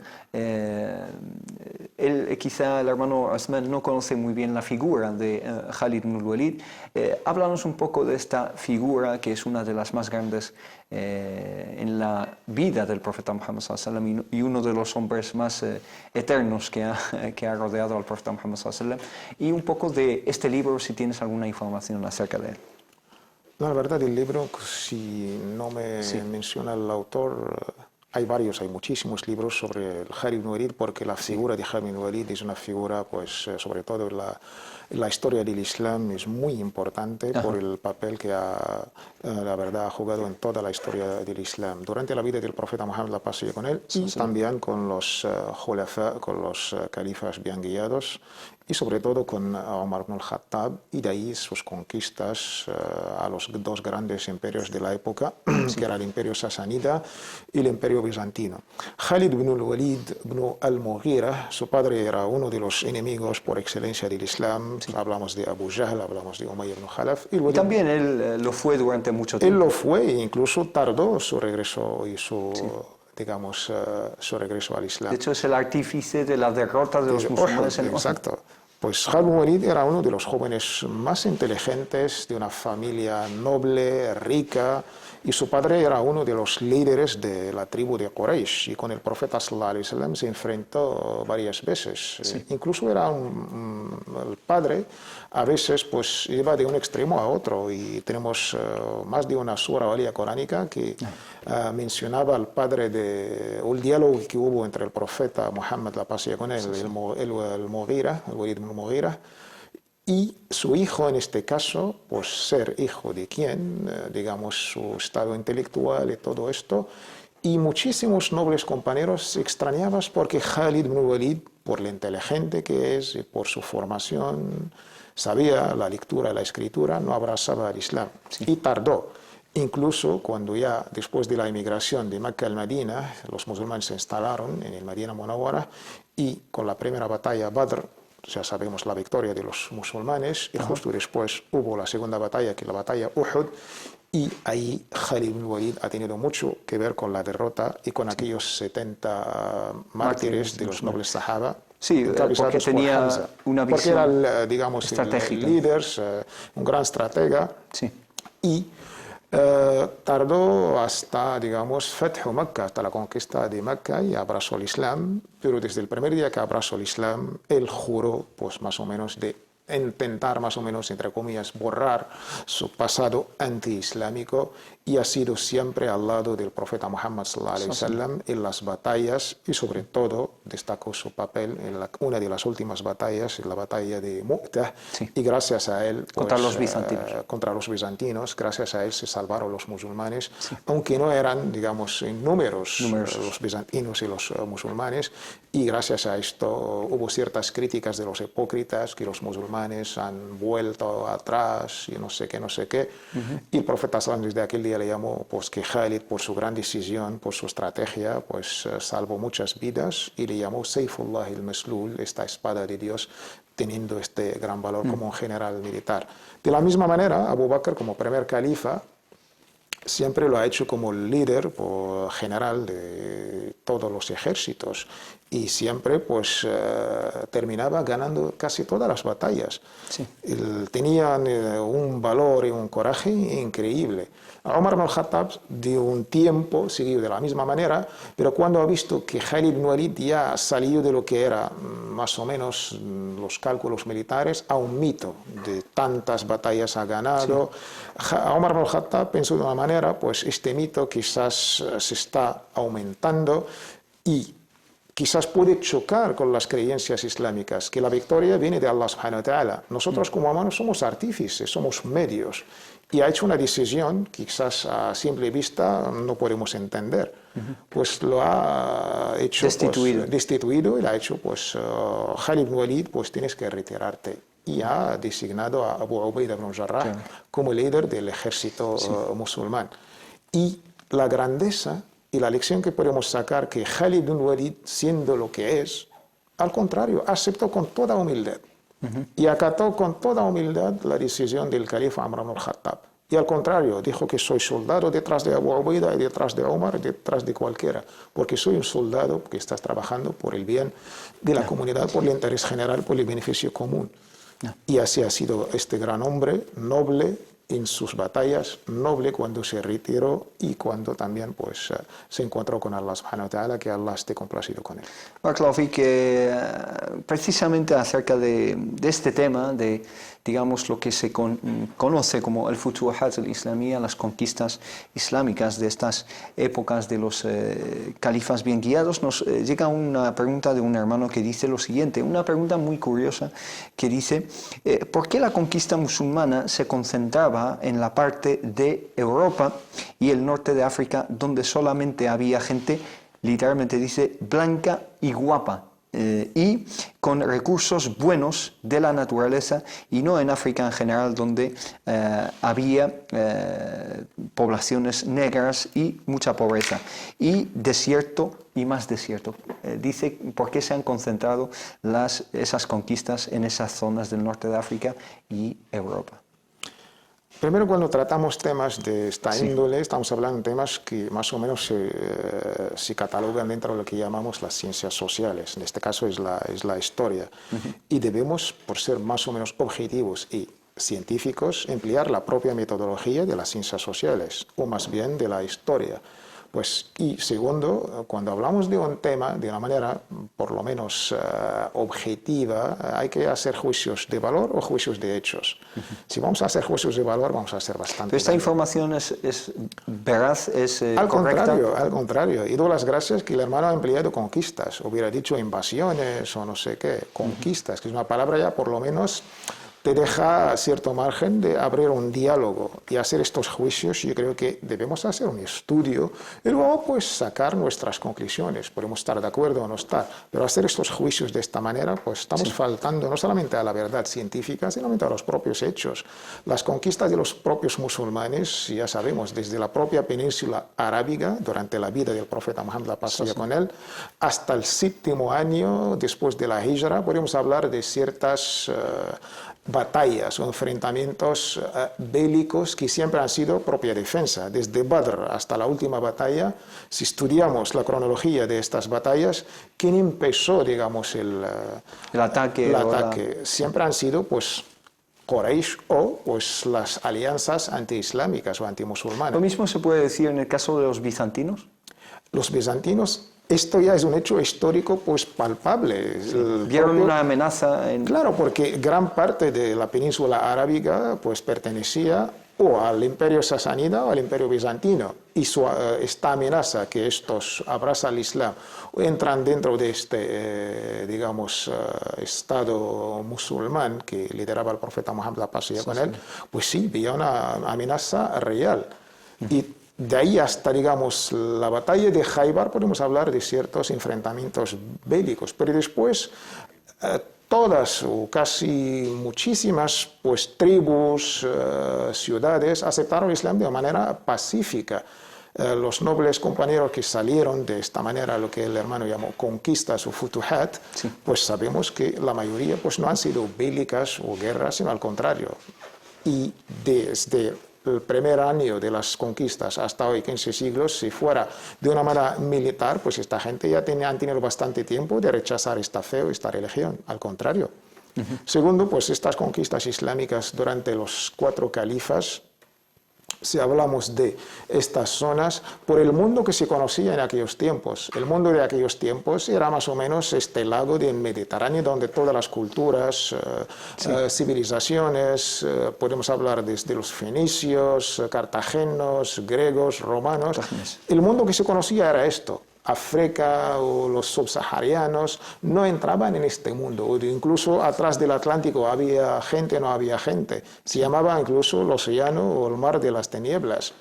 quizá el hermano Osman no conoce muy bien la figura de Khalid ibn al-Walid. Háblanos un poco de esta figura que es una de las más grandes en la vida del profeta Muhammad sallallahu alaihi wasallam y uno de los hombres más eternos que ha rodeado al profeta Muhammad sallallahu alaihi wasallam, y un poco de este libro, si tienes alguna información acerca de él. No, la verdad, el libro, si no me menciona el autor, hay muchísimos libros sobre el Khalid ibn Walid, porque la figura de Khalid ibn Walid es una figura, pues, sobre todo en la historia del Islam, es muy importante por el papel que la verdad ha jugado en toda la historia del Islam, durante la vida del profeta Muhammad, la paz y con él, y también con los con los califas bien guiados, y sobre todo con Omar ibn al-Khattab, y de ahí sus conquistas a los dos grandes imperios de la época, que era el imperio sasánida y el imperio bizantino. Khalid ibn al-Walid ibn al-Mughira, su padre era uno de los enemigos por excelencia del Islam. Hablamos de Abu Jahl, hablamos de Umayya ibn Khalaf. Y también él lo fue durante mucho tiempo. Él lo fue e incluso tardó su regreso y su regreso al Islam. De hecho, es el artífice de la derrota de los musulmanes en Uhud. Exacto. Pues Khalid ibn Walid era uno de los jóvenes más inteligentes, de una familia noble, rica, y su padre era uno de los líderes de la tribu de Quraysh, y con el profeta sallallahu alaihi wasallam se enfrentó varias veces. Incluso era el padre, a veces pues iba de un extremo a otro, y tenemos más de una sura valía coránica que mencionaba al padre el diálogo que hubo entre el profeta Muhammad, la paz y con él, el Mughira, el Walid ibn Mughira, y su hijo, en este caso, pues ser hijo de quien, digamos, su estado intelectual y todo esto, y muchísimos nobles compañeros se extrañaban porque Khalid ibn Walid, por lo inteligente que es y por su formación, sabía la lectura y la escritura, no abrazaba al Islam. Y tardó. Incluso cuando ya después de la emigración de Mecca al Medina, los musulmanes se instalaron en el Medina Munawwara, y con la primera batalla Badr, ya sabemos la victoria de los musulmanes, y justo después hubo la segunda batalla, que es la batalla Uhud, y ahí Khalid ibn Walid ha tenido mucho que ver con la derrota y con aquellos 70 mártires de los nobles sahaba. Sí, porque tenía una visión porque era, digamos, el líder, un gran estratega, y tardó hasta, digamos, Fathu Mecca, hasta la conquista de Mecca, y abrazó el Islam, pero desde el primer día que abrazó el Islam, él juró, pues más o menos, de intentar, más o menos, entre comillas, borrar su pasado anti-islámico, y ha sido siempre al lado del profeta Muhammad sallallahu alaihi wasallam en las batallas, y sobre todo destacó su papel en una de las últimas batallas, en la batalla de Mu'tah, y gracias a él, contra los bizantinos, gracias a él se salvaron los musulmanes, aunque no eran, digamos, en números los bizantinos y los musulmanes, y gracias a esto hubo ciertas críticas de los hipócritas, que los musulmanes han vuelto atrás y no sé qué, y el profeta sallallahu desde aquel día le llamó, pues, que Khalid, por su gran decisión, por su estrategia, pues salvó muchas vidas, y le llamó Sayfullah al-Maslul, esta espada de Dios, teniendo este gran valor como un general militar. De la misma manera, Abu Bakr, como primer califa, siempre lo ha hecho como líder general de todos los ejércitos, y siempre pues terminaba ganando casi todas las batallas. Tenían un valor y un coraje increíble. Omar ibn al-Khattab de un tiempo siguió de la misma manera, pero cuando ha visto que Khalid ibn Walid ya salió de lo que era más o menos los cálculos militares a un mito de tantas batallas ha ganado, Omar ibn al-Khattab pensó de una manera, pues este mito quizás se está aumentando y quizás puede chocar con las creencias islámicas, que la victoria viene de Allah subhanahu wa ta'ala. Nosotros como humanos somos artífices, somos medios, y ha hecho una decisión que quizás a simple vista no podemos entender. Pues lo ha hecho destituido, y lo ha hecho, pues Khalid ibn Walid, pues tienes que retirarte. Y ha designado a Abu Ubaida ibn Jarrah como líder del ejército musulmán. Y la grandeza y la lección que podemos sacar, que Khalid ibn Walid, siendo lo que es, al contrario, aceptó con toda humildad y acató con toda humildad la decisión del califa Umar ibn al-Khattab. Y al contrario, dijo que soy soldado detrás de Abu Ubaida y detrás de Omar y detrás de cualquiera, porque soy un soldado que estás trabajando por el bien de la comunidad, por el interés general, por el beneficio común. Y así ha sido este gran hombre, noble en sus batallas, noble cuando se retiró y cuando también pues, se encontró con Allah subhanahu wa ta'ala, que Allah esté complacido con él. Claro, que precisamente acerca de este tema, de digamos lo que se conoce como el Futuhat al-Islamiyya, las conquistas islámicas de estas épocas de los califas bien guiados, nos llega una pregunta de un hermano que dice lo siguiente, una pregunta muy curiosa que dice, ¿por qué la conquista musulmana se concentraba en la parte de Europa y el norte de África, donde solamente había gente, literalmente dice, blanca y guapa, y con recursos buenos de la naturaleza, y no en África en general, donde había poblaciones negras y mucha pobreza, y desierto y más desierto? Dice, ¿por qué se han concentrado esas conquistas en esas zonas del norte de África y Europa? Primero, cuando tratamos temas de esta índole, estamos hablando de temas que más o menos se catalogan dentro de lo que llamamos las ciencias sociales. En este caso es la historia. Y debemos, por ser más o menos objetivos y científicos, emplear la propia metodología de las ciencias sociales, o más bien de la historia. Pues, y segundo, cuando hablamos de un tema de una manera por lo menos objetiva, hay que hacer juicios de valor o juicios de hechos. Si vamos a hacer juicios de valor, vamos a hacer bastante. ¿Pero esta información es veraz, es correcta? Al contrario. Y doy las gracias que el hermano ha empleado conquistas. Hubiera dicho invasiones o no sé qué, conquistas, que es una palabra ya por lo menos te deja cierto margen de abrir un diálogo y hacer estos juicios. Yo creo que debemos hacer un estudio y luego pues sacar nuestras conclusiones. Podemos estar de acuerdo o no estar, pero hacer estos juicios de esta manera pues estamos faltando no solamente a la verdad científica, sino a los propios hechos. Las conquistas de los propios musulmanes, ya sabemos, desde la propia península arábiga, durante la vida del profeta Muhammad, la paz sea con él, hasta el 7º año después de la Hijra, podemos hablar de ciertas batallas o enfrentamientos bélicos que siempre han sido propia defensa. Desde Badr hasta la última batalla, si estudiamos la cronología de estas batallas, ¿quién empezó, digamos, el ataque? Siempre han sido, pues, Quraysh o pues, las alianzas antiislámicas o antimusulmanas. ¿Lo mismo se puede decir en el caso de los bizantinos? Los bizantinos, esto ya es un hecho histórico pues palpable. ¿Vieron una amenaza? Claro, porque gran parte de la península arábiga pues pertenecía o al imperio sasánida o al imperio bizantino. Y esta amenaza que estos abrazan al Islam o entran dentro de este, digamos, Estado musulmán que lideraba el profeta Muhammad, la paz sea con él, pues sí, había una amenaza real. Y de ahí hasta, digamos, la batalla de Khaybar podemos hablar de ciertos enfrentamientos bélicos, pero después todas o casi muchísimas pues, tribus, ciudades aceptaron el Islam de una manera pacífica. Los nobles compañeros que salieron de esta manera, lo que el hermano llamó conquistas o futuhat, pues sabemos que la mayoría pues, no han sido bélicas o guerras, sino al contrario. Y desde el primer año de las conquistas hasta hoy, 15 siglos, si fuera de una manera militar, pues esta gente ya han tenido bastante tiempo de rechazar esta fe o esta religión, al contrario. Segundo, pues estas conquistas islámicas durante los 4 califas, si hablamos de estas zonas, por el mundo que se conocía en aquellos tiempos. El mundo de aquellos tiempos era más o menos este lago del Mediterráneo, donde todas las culturas, civilizaciones, podemos hablar desde los fenicios, cartagenos, griegos, romanos. El mundo que se conocía era esto. África o los subsaharianos no entraban en este mundo, o incluso atrás del Atlántico había gente, no había gente, se llamaba incluso el océano o el mar de las tinieblas.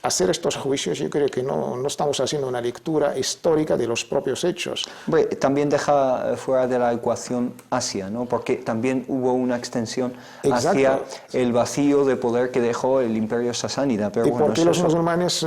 hacer estos juicios, yo creo que no estamos haciendo una lectura histórica de los propios hechos. Hombre, también deja fuera de la ecuación Asia, ¿no? Porque también hubo una extensión hacia el vacío de poder que dejó el imperio sasánida. Pero ¿Y bueno, por qué los musulmanes,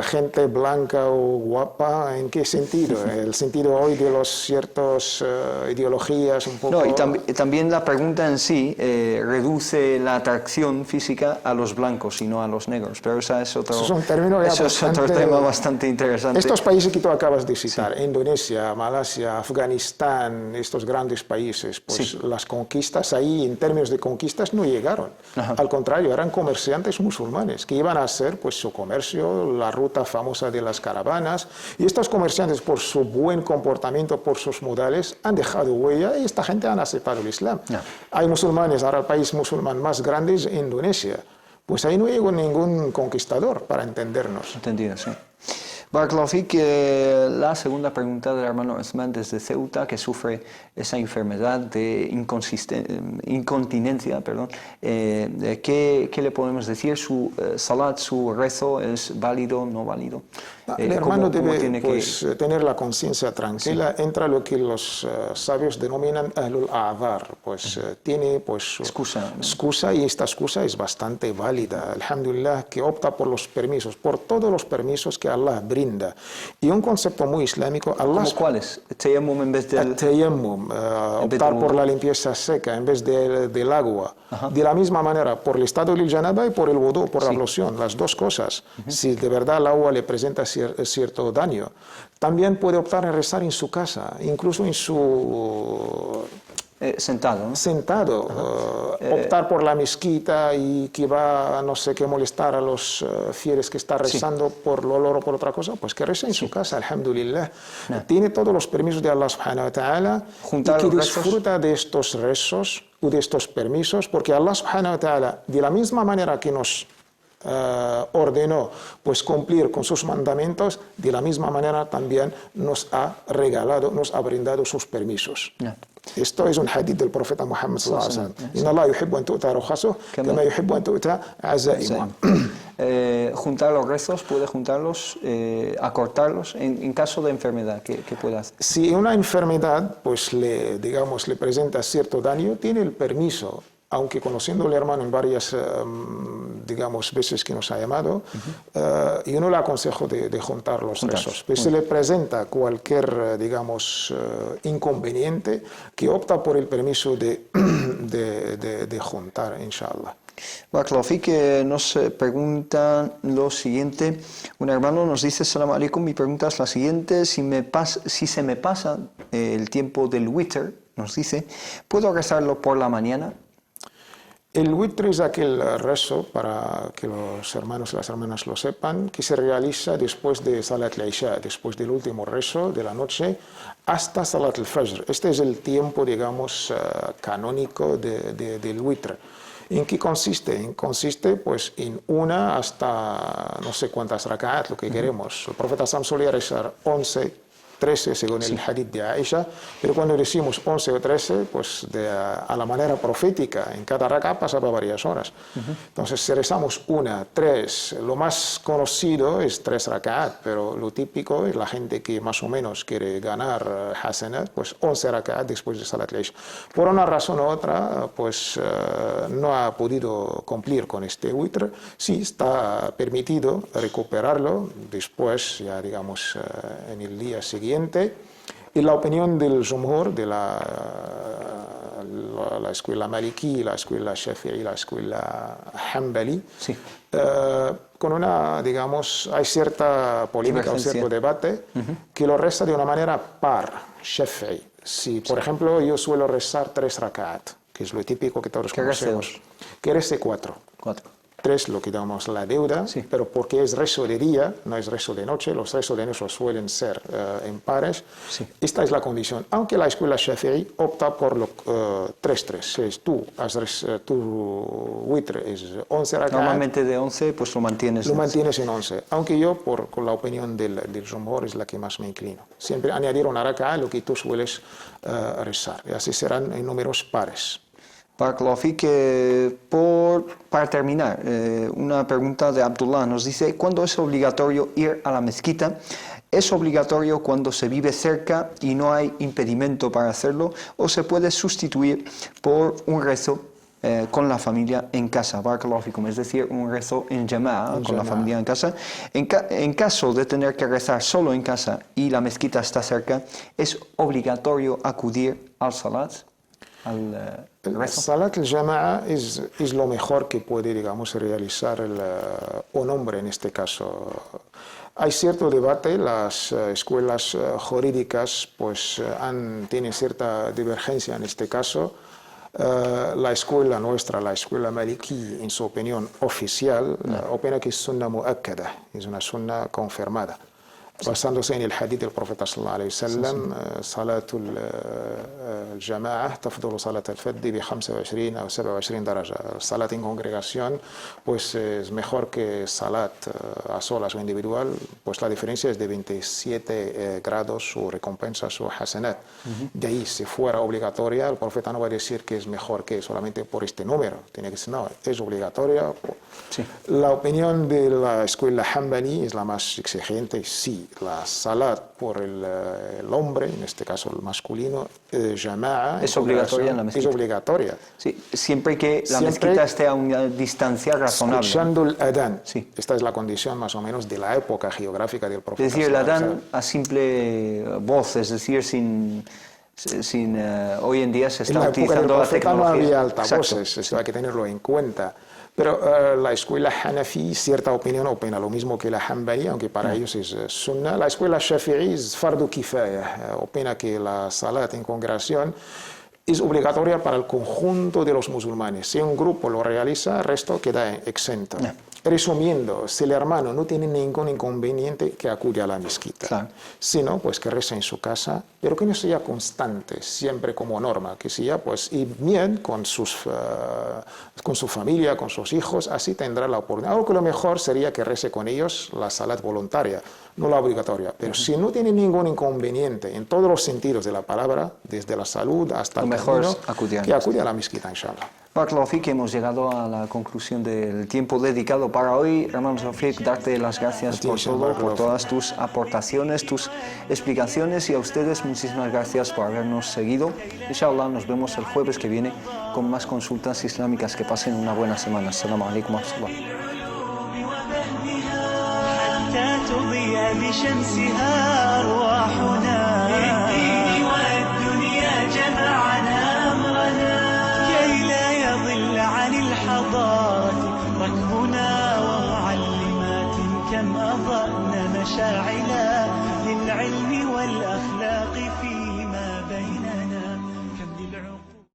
gente blanca o guapa, en qué sentido? El sentido hoy de los ciertos ideologías un poco... No, y también la pregunta en sí reduce la atracción física a los blancos y no a los negros, pero esa es otro... Eso es un término ya otro tema bastante interesante. Estos países que tú acabas de citar, Indonesia, Malasia, Afganistán, estos grandes países, pues las conquistas ahí, en términos de conquistas, no llegaron. Al contrario, eran comerciantes musulmanes que iban a hacer pues su comercio, la ruta famosa de las caravanas, y estos comerciantes, por su buen comportamiento, por sus modales, han dejado huella y esta gente han aceptado el Islam. Hay musulmanes, ahora el país musulmán más grande es Indonesia. Pues ahí no llegó ningún conquistador, para entendernos. Entendido, sí. Barakallahu fik, la segunda pregunta del hermano Osman desde Ceuta, que sufre esa enfermedad de incontinencia, ¿qué le podemos decir? ¿Su salat, su rezo es válido o no válido? El hermano debe tener la conciencia tranquila. Entra lo que los sabios denominan ahlul a'dhar, tiene su excusa, y esta excusa es bastante válida. Alhamdulillah, que opta por los permisos, por todos los permisos que Allah brinda. Y un concepto muy islámico, Allah... ¿Cómo cuáles? ¿Tayammum en vez del...? Tayammum, optar por la limpieza seca en vez del agua. De la misma manera, por el estado del janaba y por el wudu, por la ablución, las dos cosas. Si de verdad el agua le presenta cierto daño. También puede optar en rezar en su casa, incluso en su... sentado, ¿no? Sentado, optar por la mezquita y que va, no sé qué, molestar a los fieles que está rezando por el olor o por otra cosa, pues que reza en su casa, alhamdulillah. Tiene todos los permisos de Allah subhanahu wa ta'ala y que disfruta de estos rezos o de estos permisos, porque Allah subhanahu wa ta'ala, de la misma manera que nos ordenó pues cumplir con sus mandamientos, de la misma manera también nos ha regalado, nos ha brindado sus permisos. Esto es un hadith del profeta Muhammad sallallahu alaihi wasallam. Inna Allah yuhibbu an tu'ta rukhasuhu kama yuhibbu an tu'ta azaimuhu. Juntar los rezos, puede juntarlos, acortarlos en caso de enfermedad, ¿qué puede hacer? Si una enfermedad pues le presenta cierto daño, tiene el permiso, aunque conociendo al hermano en varias veces que nos ha llamado, yo no le aconsejo de juntar los rezos. Pero si le presenta cualquier, inconveniente, que opta por el permiso de juntar, inshallah. Barakallahu fik, nos pregunta lo siguiente. Un hermano nos dice: Salam alaikum, mi pregunta es la siguiente: si se me pasa el tiempo del witr, nos dice, ¿puedo rezarlo por la mañana? El witr es aquel rezo, para que los hermanos y las hermanas lo sepan, que se realiza después de Salat al-Isha, después del último rezo de la noche, hasta Salat al-Fajr. Este es el tiempo, canónico del witr. ¿En qué consiste? Consiste pues en una hasta no sé cuántas rak'at, lo que queremos. El profeta Sam solía rezar 11, 13 según el hadith de Aisha, pero cuando decimos 11 o 13, pues a la manera profética, en cada rak'ah pasaba varias horas. Entonces, si rezamos 1, 3, lo más conocido es 3 rak'at, pero lo típico es la gente que más o menos quiere ganar hasanat, pues 11 rak'at después de Salat al-Isha. Por una razón u otra, pues no ha podido cumplir con este witr. Sí está permitido recuperarlo después, ya en el día siguiente. Y la opinión del Jumhur, de la escuela Maliki, la escuela Shafi'i, la escuela Hanbali, con una, hay cierta polémica o cierto debate, que lo reza de una manera par, Shafi'i. Si, por ejemplo, yo suelo rezar 3 rak'at, que es lo típico que todos conocemos, que rece 4. 3, lo que llamamos la deuda, pero porque es rezo de día, no es rezo de noche, los rezos de noche suelen ser en pares. Esta es la condición, aunque la escuela Shafi'i opta por lo 3-3. Si tu witr es 11 rak'at. Normalmente de 11, pues lo mantienes. Lo mantienes en 11, aunque yo, con la opinión del Jumhur, es la que más me inclino. Siempre añadir una rak'at lo que tú sueles rezar, y así serán en números pares. Barakallahu fik, para terminar, una pregunta de Abdullah nos dice: ¿cuándo es obligatorio ir a la mezquita? ¿Es obligatorio cuando se vive cerca y no hay impedimento para hacerlo, o se puede sustituir por un rezo con la familia en casa? Barakallahu fikum, es decir, un rezo en jama'a, con la familia en casa. En caso de tener que rezar solo en casa y la mezquita está cerca, ¿es obligatorio acudir al salat? El salat al-jama'a es lo mejor que puede, digamos, realizar un hombre en este caso. Hay cierto debate, las escuelas jurídicas pues, tienen cierta divergencia en este caso. La escuela nuestra, la escuela maliki, en su opinión oficial, opina que es sunna mu'akkada, es una sunna confirmada. basándose en el hadith del profeta sallallahu alayhi wa sallam, salatul jama'a tafdulu salat al-faddi bi 25 o 27 daraja. Salat en congregación pues es mejor que salat a solas o individual, pues la diferencia es de 27 grados su recompensa, su hasanat. De ahí, si fuera obligatoria, el profeta no va a decir que es mejor que solamente por este número, tiene que ser, no, es obligatoria. Sí. La opinión de la escuela Hanbali es la más exigente, sí, la salat por el hombre, en este caso el masculino, jama'a, es obligatoria en la mezquita. Es obligatoria. Sí, siempre que la mezquita esté a una distancia razonable. Escuchando el adán. Sí. Esta es la condición más o menos de la época geográfica del profeta. Es decir, el adán a simple voz, es decir, hoy en día se está utilizando la tecnología. No había altavoces, esto hay que tenerlo en cuenta. Pero la escuela Hanafi, cierta opinión, opina lo mismo que la Hanbali, aunque para ellos es sunna. La escuela Shafi'i es fardu kifaya, opina que la salat en congregación es obligatoria para el conjunto de los musulmanes. Si un grupo lo realiza, el resto queda exento. Resumiendo, si el hermano no tiene ningún inconveniente, que acude a la mezquita. Claro. Si no, pues que reza en su casa, pero que no sea constante, siempre como norma, que sea pues ir bien con su familia, con sus hijos, así tendrá la oportunidad. Algo que lo mejor sería que rece con ellos la salat voluntaria, no la obligatoria. Pero si no tiene ningún inconveniente en todos los sentidos de la palabra, desde la salud hasta el camino, que acude a la mezquita, inshallah. Barakallahu fik, hemos llegado a la conclusión del tiempo dedicado para hoy. Hermano Rafik, darte las gracias por todo, por todas tus aportaciones, tus explicaciones, y a ustedes muchísimas gracias por habernos seguido. Inshallah, nos vemos el jueves que viene con más consultas islámicas. Que pasen una buena semana. Assalamu alaikum wa rahmatullah. عن الحضارة ركبنا ومعلمات كم أضأنا مشاعلا للعلم والأخلاق في